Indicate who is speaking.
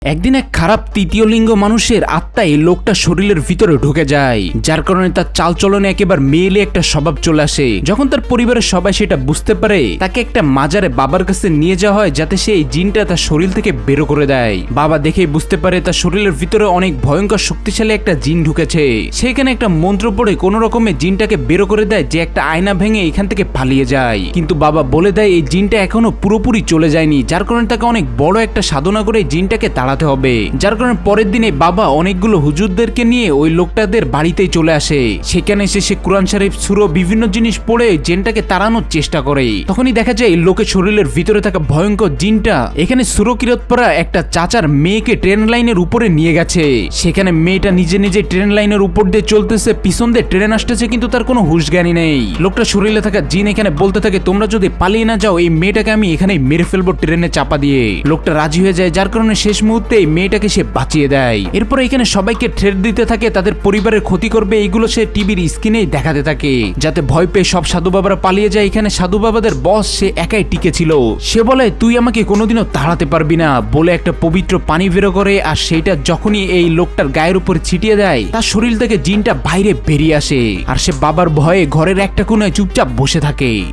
Speaker 1: একদিন এক খারাপ তৃতীয় লিঙ্গ মানুষের আত্মা এই লোকটা শরীরের ভিতরে ঢুকে যায়, যার কারণে তার চালচলনে একেবারে মেয়েলে একটা স্বভাব চলে আসে। যখন তার পরিবারের সবাই সেটা বুঝতে পারে, তাকে একটা মাজারে বাবার কাছে নিয়ে যাওয়া হয় যাতে সে এই জিনটা তার শরীর থেকে বের করে দেয়। বাবা দেখেই বুঝতে পারে তার শরীরের ভিতরে অনেক ভয়ঙ্কর শক্তিশালী একটা জিন ঢুকেছে। সেখানে একটা মন্ত্র পড়ে কোন রকমে জিনটাকে বের করে দেয়, যে একটা আয়না ভেঙে এখান থেকে পালিয়ে যায়। কিন্তু বাবা বলে দেয় এই জিনটা এখনো পুরোপুরি চলে যায়নি, যার কারণে তাকে অনেক বড় একটা সাধনা করে জিনটাকে তাড়াতে হবে। যার কারণে পরের দিনে বাবা অনেকগুলো হুজুরদেরকে নিয়ে ওই লোকটাদের বাড়িতেই চলে আসে। সেখানে এসে সে কুরআন শরীফ সূরা বিভিন্ন জিনিস পড়ে জিনটাকে তাড়ানোর চেষ্টা করে। তখনই দেখা যায় লোকের শরীরের ভিতরে থাকা ভয়ঙ্কর জিনটা এখানে সূরা কিরাত পড়া একটা চাচার মেয়েকে ট্রেন লাইনের উপরে নিয়ে গেছে। সেখানে মেয়েটা নিজে নিজে ট্রেন লাইনের উপর দিয়ে চলতেছে, পিছন দিয়ে ট্রেন আসতেছে, কিন্তু তার কোনো হুঁশ জ্ঞানী নেই। লোকটা শরীরে থাকা জিন এখানে বলতে থাকে, তোমরা যদি পালিয়ে না যাও এই মেয়েটাকে আমি এখানে মেরে ফেলবো ট্রেনে চাপা দিয়ে। লোকটা রাজি হয়ে যায়, যার কারণে শেষ মুহূর্তে মেয়েটাকে সে বাঁচিয়ে দেয়। এরপর এখানে সবাইকে থ্রেট দিতে থাকে, তাদের পরিবারের ক্ষতি করবে এইগুলো সে টিভির স্ক্রিনেই দেখাতে থাকে, যাতে ভয় পেয়ে সব সাধু বাবারা পালিয়ে যায়। এখানে সাধু বাবাদের বস সে একাই টিকে ছিল। সে বলে তুই আমাকে কোনোদিনও তাড়াতে পারবি না বলে একটা পবিত্র পানি বের করে, আর সেইটা যখনই এই লোকটার গায়ের উপর ছিটিয়ে দেয় তার শরীর থেকে জিনটা বাইরে বেরিয়ে আসে। আর সে বাবার ভয়ে ঘরের একটা কোণায় চুপচাপ বসে থাকে।